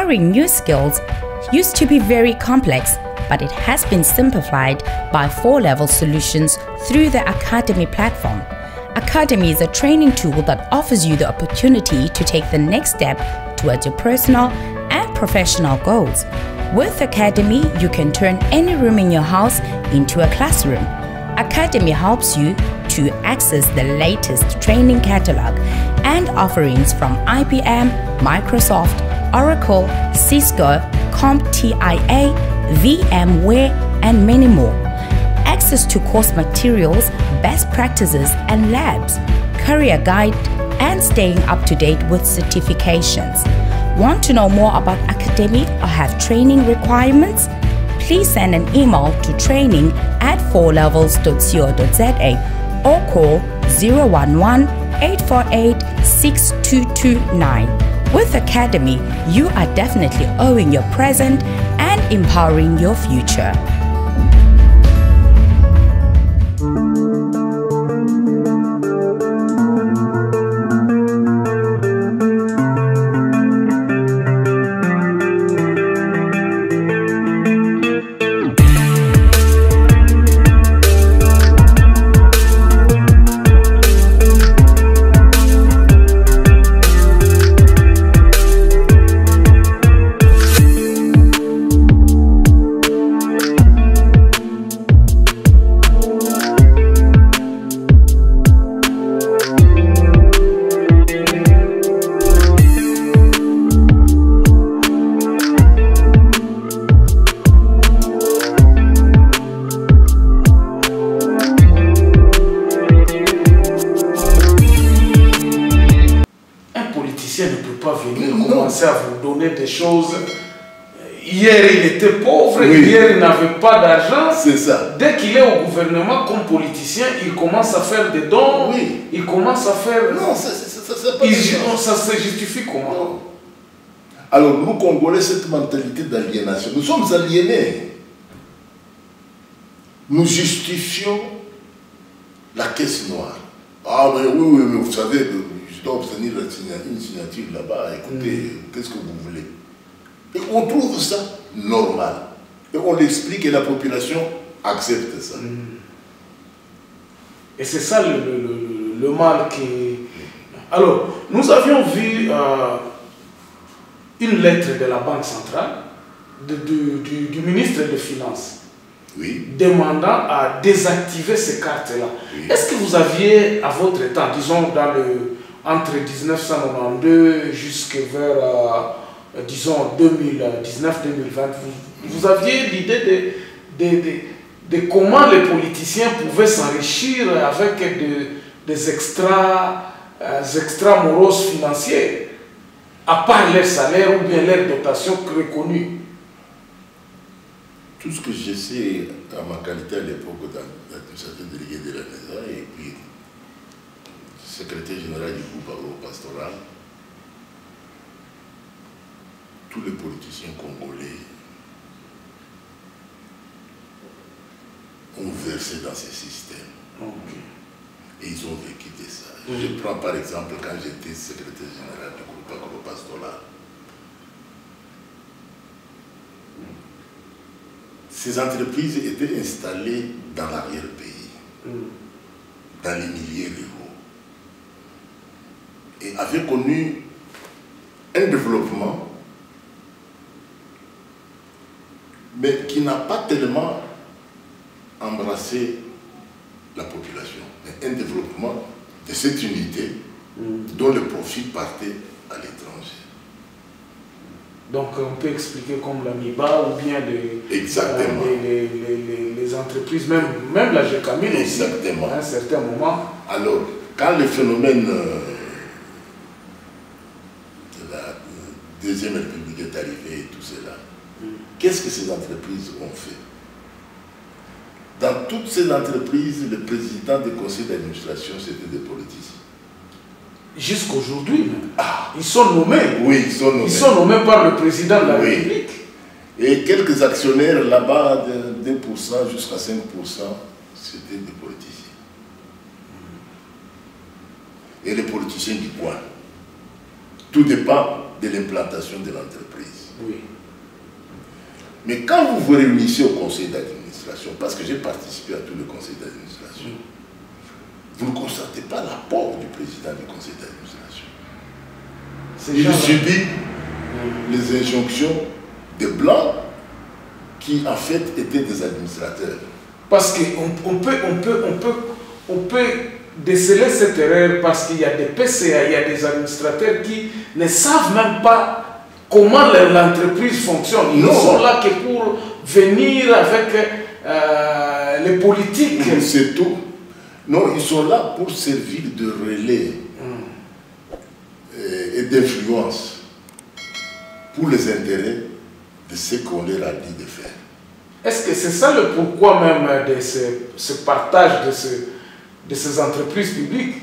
acquiring new skills used to be very complex, but it has been simplified by 4-level solutions through the Academy platform. Academy is a training tool that offers you the opportunity to take the next step towards your personal and professional goals. With Academy, you can turn any room in your house into a classroom. Academy helps you to access the latest training catalog and offerings from IBM, Microsoft, Oracle, Cisco, CompTIA, VMware, and many more. Access to course materials, best practices and labs, career guide, and staying up to date with certifications. Want to know more about Academy or have training requirements? Please send an email to training@4levels.co.za or call 011-848-6229. With Academy, you are definitely owning your present and empowering your future. Ne peut pas venir commencer à vous donner des choses. Hier, il était pauvre, hier, il n'avait pas d'argent. C'est ça. Dès qu'il est au gouvernement comme politicien, il commence à faire des dons. Il commence à faire... Non, ça se justifie comment? Non. Alors, nous, Congolais, cette mentalité d'aliénation, nous sommes aliénés. Nous justifions la caisse noire. Ah, mais oui, mais vous savez... Je dois obtenir une signature là-bas, écoutez, qu'est-ce que vous voulez? Et on trouve ça normal. Et on l'explique et la population accepte ça. Et c'est ça le mal qui... Alors, nous avions vu une lettre de la Banque centrale, du ministre des Finances, demandant à désactiver ces cartes-là. Est-ce que vous aviez, à votre temps, disons entre 1992 jusqu'à vers, disons, 2019-2020, vous aviez l'idée de comment les politiciens pouvaient s'enrichir avec des extra-moraux financiers, à part leur salaire ou bien leur dotation reconnue? Tout ce que je sais à ma qualité à l'époque d'administrateur délégué de la NESA et puis secrétaire général du groupe agro-pastoral, tous les politiciens congolais ont versé dans ces systèmes. Et ils ont vécu de ça. Je prends par exemple quand j'étais secrétaire général du groupe agro-pastoral. Ces entreprises étaient installées dans l'arrière-pays, dans les milieux ruraux, et avaient connu un développement, mais qui n'a pas tellement embrassé la population, mais un développement de cette unité dont le profit partait à l'étranger. Donc on peut expliquer comme la MIBA ou bien les entreprises, même la GECAMIN aussi, à un certain moment. Alors, quand le phénomène de la Deuxième République est arrivé et tout cela, qu'est-ce que ces entreprises ont fait? Dans toutes ces entreprises, le président du conseil d'administration, c'était des politiciens. Jusqu'aujourd'hui, ils sont nommés. Oui, ils sont nommés. Ils sont nommés par le président de la République. Et quelques actionnaires là-bas, de 2% jusqu'à 5%, c'était des politiciens. Et les politiciens du coin. Tout dépend de l'implantation de l'entreprise. Oui. Mais quand vous vous réunissez au conseil d'administration, parce que j'ai participé à tout le conseil d'administration, vous ne constatez pas l'apport du président du conseil d'administration. Il subit les injonctions des Blancs qui en fait étaient des administrateurs. Parce qu'on peut déceler cette erreur parce qu'il y a des PCA, il y a des administrateurs qui ne savent même pas comment l'entreprise fonctionne. Ils ne sont là que pour venir avec les politiques. C'est tout. Non, ils sont là pour servir de relais et d'influence pour les intérêts de ce qu'on leur a dit de faire. Est-ce que c'est ça le pourquoi même de ce partage de ces entreprises publiques?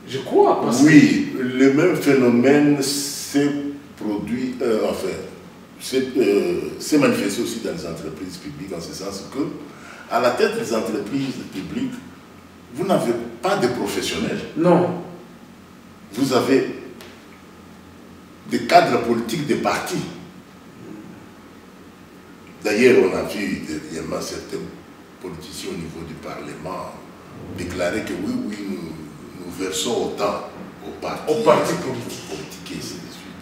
Je crois. Parce oui, le même phénomène s'est produit, s'est manifesté aussi dans les entreprises publiques, en ce sens que, à la tête des entreprises publiques, vous n'avez pas de professionnels. Non. Vous avez des cadres politiques des partis. D'ailleurs, on a vu dernièrement certains politiciens au niveau du Parlement déclarer que oui, nous versons autant aux partis politiques et ainsi de suite.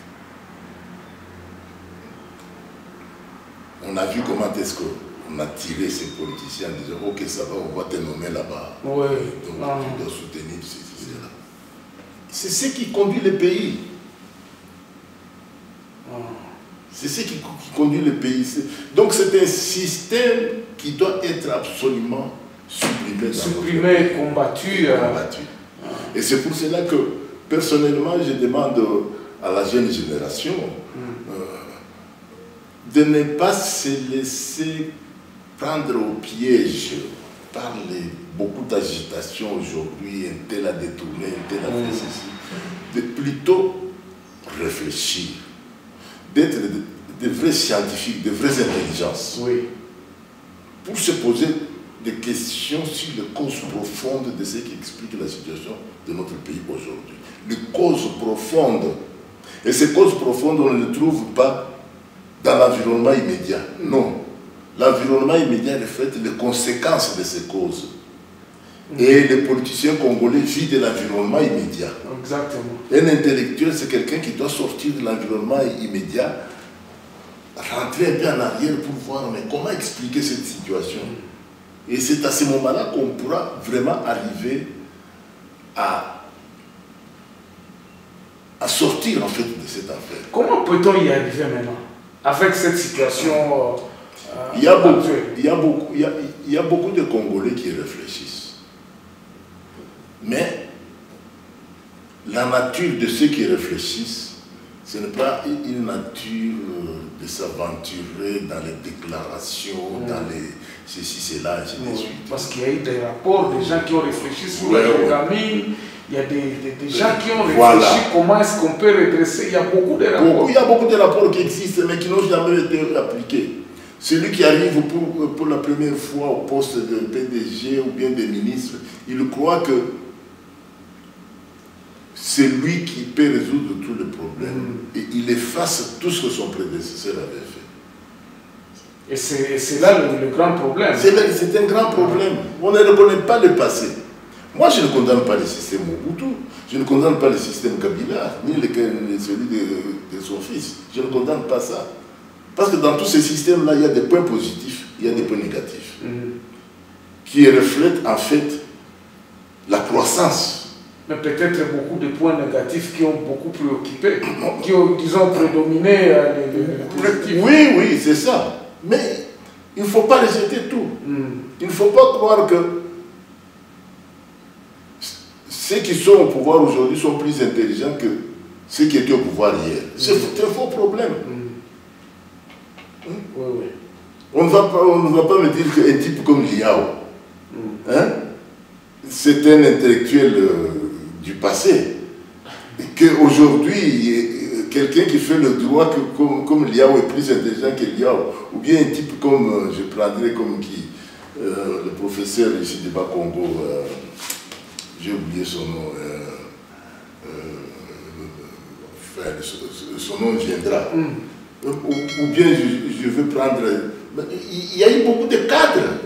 On a vu comment est-ce qu'on a tiré ces politiciens en disant ok, ça va, on va te nommer là-bas. Oui. Donc tu dois soutenir cela. C'est ce qui conduit le pays. C'est ce qui conduit le pays. Donc c'est un système qui doit être absolument supprimé. Supprimé, combattu. Et c'est pour cela que, personnellement, je demande à la jeune génération de ne pas se laisser prendre au piège par beaucoup d'agitation aujourd'hui, un tel a détourné, un tel a fait ceci, de plutôt réfléchir, d'être de vrais scientifiques, de vraies intelligences, pour se poser des questions sur les causes profondes de ce qui explique la situation de notre pays aujourd'hui. Les causes profondes. Et ces causes profondes, on ne les trouve pas dans l'environnement immédiat. Non. L'environnement immédiat reflète les conséquences de ces causes. Et les politiciens congolais vivent de l'environnement immédiat. Exactement. Un intellectuel, c'est quelqu'un qui doit sortir de l'environnement immédiat, rentrer un peu en arrière pour voir mais comment expliquer cette situation. Et c'est à ce moment-là qu'on pourra vraiment arriver à sortir en fait de cette affaire. Comment peut-on y arriver maintenant avec cette situation il y a beaucoup de Congolais qui réfléchissent. Mais la nature de ceux qui réfléchissent, ce n'est pas une nature de s'aventurer dans les déclarations, dans les ceci, cela, ainsi de suite. Parce qu'il y a eu des rapports, des gens qui ont réfléchi sur les programming, il y a des gens qui ont réfléchi comment est-ce qu'on peut redresser. Il y a beaucoup de rapports. Il y a beaucoup de rapports qui existent, mais qui n'ont jamais été appliqués. Celui qui arrive pour la première fois au poste de PDG ou bien de ministre, il croit que c'est lui qui peut résoudre tous les problèmes. Et il efface tout ce que son prédécesseur avait fait. Et c'est là le grand problème. C'est un grand problème. On ne reconnaît pas le passé. Moi, je ne condamne pas le système Mobutu. Je ne condamne pas le système Kabila, ni celui de son fils. Je ne condamne pas ça. Parce que dans tous ces systèmes-là, il y a des points positifs, il y a des points négatifs. Qui reflètent en fait la croissance. Mais peut-être beaucoup de points négatifs qui ont beaucoup préoccupé, qui ont, disons, prédominé les positifs. Oui, c'est ça. Mais il ne faut pas rejeter tout. Il ne faut pas croire que ceux qui sont au pouvoir aujourd'hui sont plus intelligents que ceux qui étaient au pouvoir hier. C'est un faux problème. On ne va pas me dire qu'un type comme Liao, c'est un intellectuel du passé. Et qu'aujourd'hui, quelqu'un qui fait le droit comme Liao est plus intelligent que Liao, ou bien un type comme, je prendrais comme qui, le professeur ici de Bas-Congo, j'ai oublié son nom, son nom viendra. Ou bien je veux prendre... Il y a eu beaucoup de cadres.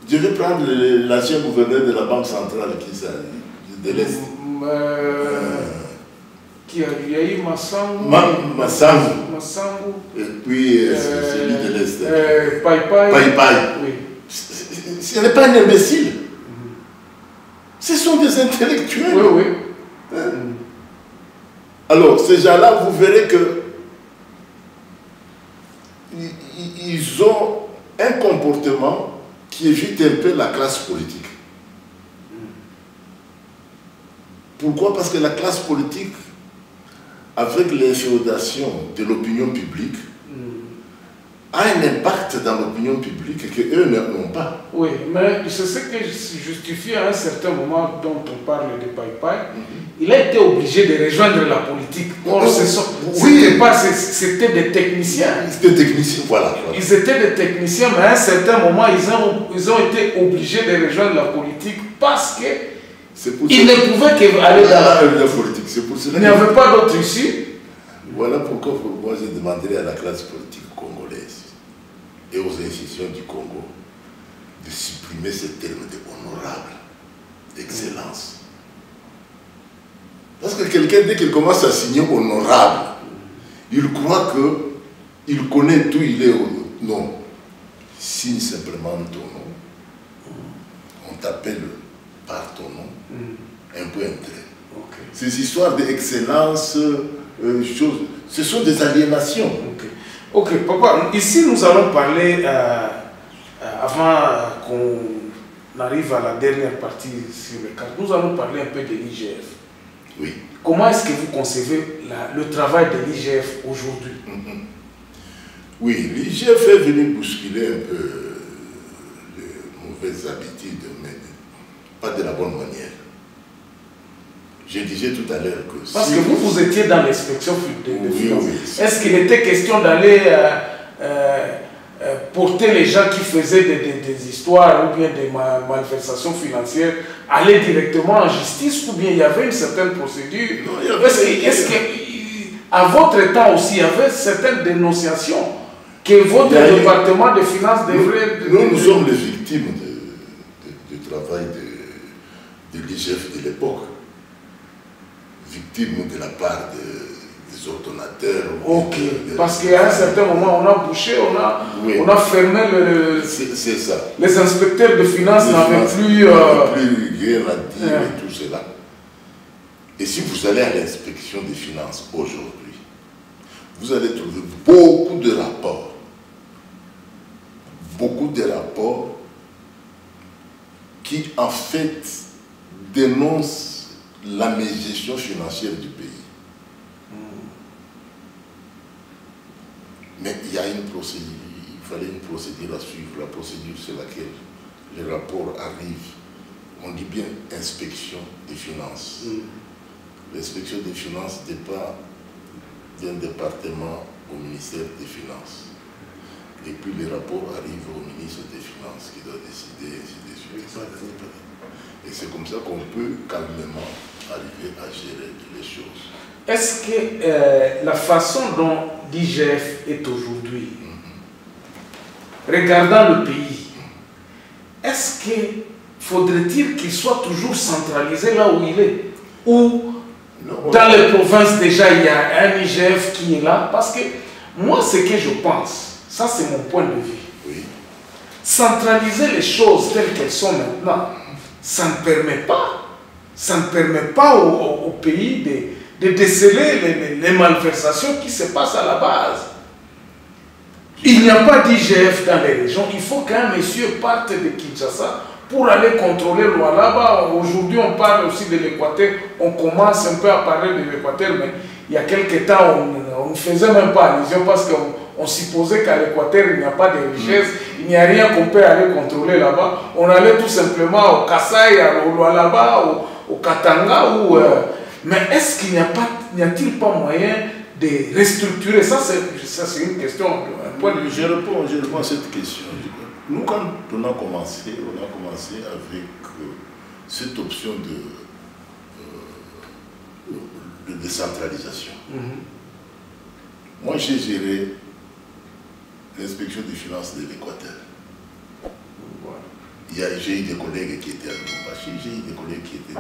Je vais prendre l'ancien gouverneur de la Banque centrale qui de l'Est. Il y a eu Massango. Et puis celui de l'Est. Pai. Oui. Ce n'est pas un imbécile. Ce sont des intellectuels. Oui. Alors, ces gens-là, vous verrez que ils ont un comportement qui évite un peu la classe politique. Pourquoi? Parce que la classe politique, avec l'inféodation de l'opinion publique, a un impact dans l'opinion publique qu'eux n'ont pas. Oui, mais c'est ce que justifie à un certain moment dont on parle de Pai. Il a été obligé de rejoindre la politique. Or, c'était des techniciens. C'était des techniciens, voilà. Ils étaient des techniciens, mais à un certain moment, ils ont été obligés de rejoindre la politique parce qu'ils ne pouvaient qu'aller dans la politique. Il n'y avait pas d'autre issue. Voilà pourquoi moi je demanderais à la classe politique congolaise et aux institutions du Congo de supprimer ce terme de honorable, d'excellence. Parce que quelqu'un, dès qu'il commence à signer honorable, il croit qu'il connaît tout, il est au... Non. Signe simplement ton nom. On t'appelle par ton nom. Un point très. Ces histoires d'excellence, ce sont des aliénations. Ok, papa, ici nous allons parler, avant qu'on arrive à la dernière partie sur le cadre, nous allons parler un peu de l'IGF. Oui. Comment est-ce que vous concevez le travail de l'IGF aujourd'hui? Oui, l'IGF est venu bousculer un peu les mauvaises habitudes, mais pas de la bonne manière. Je disais tout à l'heure que... Parce que vous étiez dans l'inspection de finances. Oui. Est-ce qu'il était question d'aller porter les gens qui faisaient des histoires ou bien des malversations financières, aller directement en justice, ou bien il y avait une certaine procédure? Est-ce qu'à votre temps aussi, il y avait certaines dénonciations que votre département de finances devrait... Nous sommes les victimes du travail de l'IGF de l'époque. Victimes de la part des ordonnateurs. Ok, parce qu'à un certain moment, on a bouché, on a fermé c'est ça. Les inspecteurs de finances n'avaient plus rien à dire et tout cela. Et si vous allez à l'inspection des finances aujourd'hui, vous allez trouver beaucoup de rapports qui en fait dénoncent la mégestion financière du pays. Mais il y a une procédure, il fallait une procédure à suivre. La procédure, c'est laquelle les rapports arrivent. On dit bien inspection des finances. L'inspection des finances dépend d'un département au ministère des Finances. Et puis les rapports arrivent au ministre des Finances qui doit décider, ainsi de suite. Et c'est comme ça qu'on peut calmement arriver à gérer les choses. Est-ce que la façon dont l'IGF est aujourd'hui, regardant le pays, est-ce qu'il faudrait-il qu'il soit toujours centralisé là où il est? Ou dans les provinces déjà il y a un IGF qui est là? Parce que moi ce que je pense, ça c'est mon point de vue, centraliser les choses telles qu'elles sont maintenant, ça ne permet pas au pays de déceler les malversations qui se passent à la base. Il n'y a pas d'IGF dans les régions. Il faut qu'un monsieur parte de Kinshasa pour aller contrôler Lualaba. Aujourd'hui, on parle aussi de l'Équateur. On commence un peu à parler de l'Équateur, mais il y a quelques temps, on ne faisait même pas allusion parce qu'on supposait qu'à l'Équateur, il n'y a pas de richesse, il n'y a rien qu'on peut aller contrôler là-bas. On allait tout simplement au Kasaï, au Lualaba, au Katanga, mais est-ce qu'il n'y a-t-il pas moyen de restructurer? Ça, c'est une question, un point de vue. Je réponds à cette question. Nous, quand on a commencé avec cette option de décentralisation. Moi, j'ai géré l'inspection des finances de l'Équateur. J'ai eu des collègues qui étaient à Lubumbashi, j'ai eu des collègues qui étaient...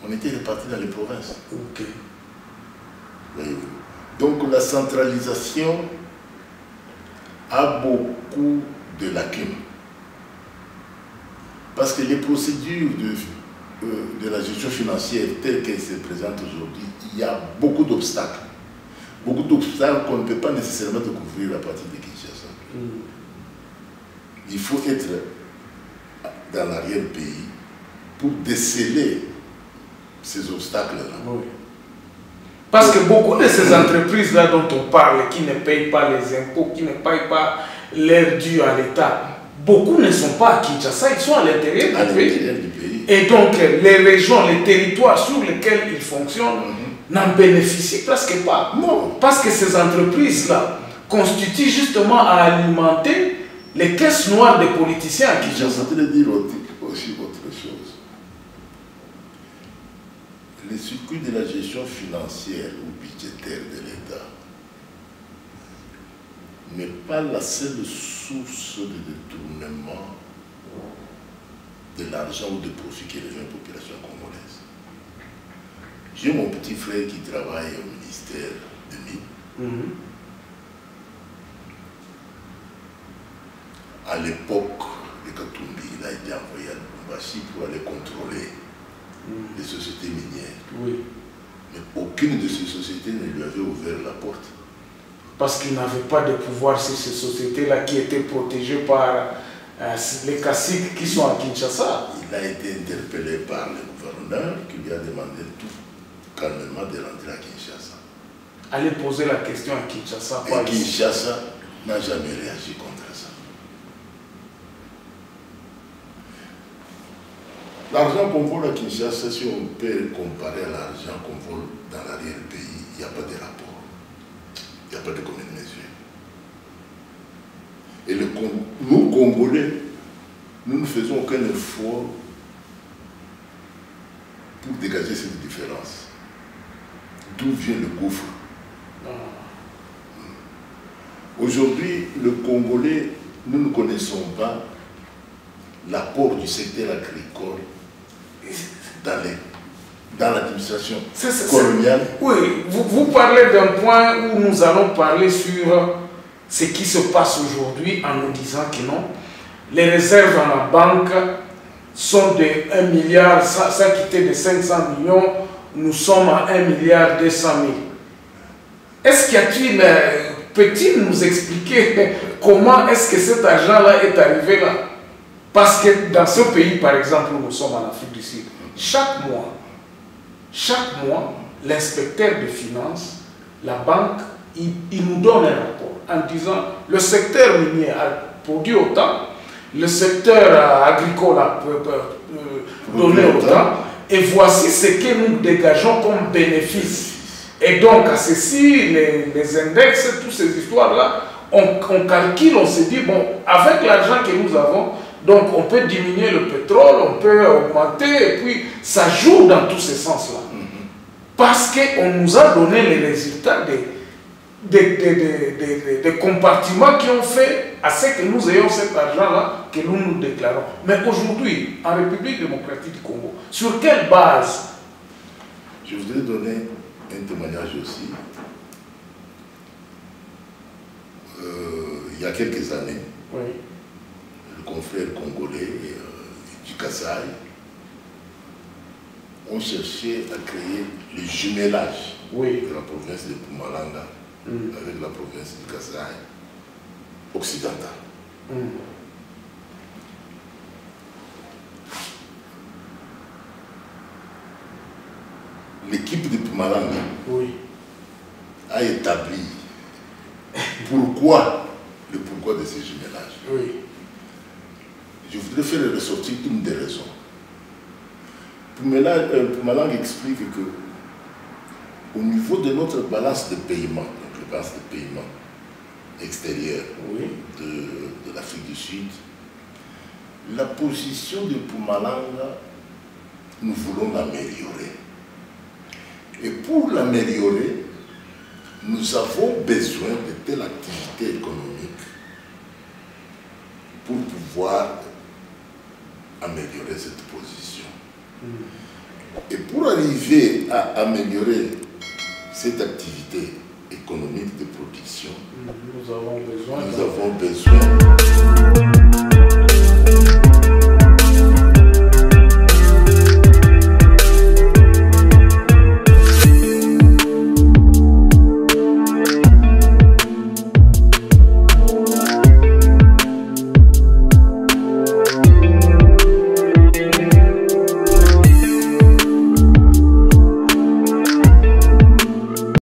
On était répartis dans les provinces. Ok. Donc la centralisation a beaucoup de lacunes. Parce que les procédures de la gestion financière telles qu'elles se présentent aujourd'hui, il y a beaucoup d'obstacles. Beaucoup d'obstacles qu'on ne peut pas nécessairement découvrir à partir de Kinshasa. Il faut être dans l'arrière-pays pour déceler ces obstacles-là. Oui. Parce que beaucoup de ces entreprises-là dont on parle, qui ne payent pas les impôts, qui ne payent pas l'air dû à l'État, beaucoup ne sont pas à Kinshasa, ils sont à l'intérieur du pays. Et donc, les régions, les territoires sur lesquels ils fonctionnent n'en bénéficient presque pas. Non. Parce que ces entreprises-là constituent justement à alimenter les caisses noires des politiciens à Kinshasa. Je voudrais dire aussi autre chose. Le circuit de la gestion financière ou budgétaire de l'État n'est pas la seule source de détournement de l'argent ou de profit qui revient aux populations congolaises. J'ai mon petit frère qui travaille au ministère de Mines. À l'époque de Katumbi, il a été envoyé à Lubumbashi pour aller contrôler les sociétés minières. Oui. Mais aucune de ces sociétés ne lui avait ouvert la porte. Parce qu'il n'avait pas de pouvoir sur ces sociétés-là qui étaient protégées par les caciques qui sont à Kinshasa. Il a été interpellé par le gouverneur qui lui a demandé tout calmement de rentrer à Kinshasa. Allez poser la question à Kinshasa. Et Kinshasa n'a jamais réagi contre ça. L'argent qu'on vole à Kinshasa, si on peut comparer à l'argent qu'on vole dans l'arrière-pays, il n'y a pas de rapport. Il n'y a pas de commune mesure. Et nous, Congolais, nous ne faisons aucun effort pour dégager cette différence. D'où vient le gouffre? Aujourd'hui, le Congolais, nous ne connaissons pas l'apport du secteur agricole dans l'administration coloniale. Oui, vous parlez d'un point où nous allons parler sur ce qui se passe aujourd'hui en nous disant que non, les réserves en la banque sont de 1 milliard, ça quittait de 500 millions, nous sommes à 1 milliard 200 000. Est-ce qu'il y a-t-il, peut-il nous expliquer comment est-ce que cet argent-là est arrivé là? Parce que dans ce pays, par exemple, où nous sommes en Afrique du Sud, chaque mois, l'inspecteur des finances, la banque, il nous donne un rapport en disant le secteur minier a produit autant, le secteur agricole a donné autant, et voici ce que nous dégageons comme bénéfice. Et donc, à ceci, les index, toutes ces histoires-là, on calcule, on se dit, bon, avec l'argent que nous avons, donc on peut diminuer le pétrole, on peut augmenter, et puis ça joue dans tous ces sens-là. Parce qu'on nous a donné les résultats des compartiments qui ont fait à ce que nous ayons cet argent-là que nous nous déclarons. Mais aujourd'hui, en République démocratique du Congo, sur quelle base? Je voudrais donner un témoignage aussi. Il y a quelques années, oui, le confrère congolais du Kasaï ont cherché à créer le jumelage de la province de Mpumalanga avec la province du Kasaï occidentale. L'équipe de Mpumalanga a établi pourquoi de ces jumelages. Je voudrais faire ressortir une des raisons. Mpumalanga explique que au niveau de notre balance de paiement, donc la balance de paiement extérieure de l'Afrique du Sud, la position de Mpumalanga, nous voulons l'améliorer. Et pour l'améliorer, nous avons besoin de telle activité économique pour pouvoir améliorer cette position. Et pour arriver à améliorer cette activité économique de production, nous avons besoin.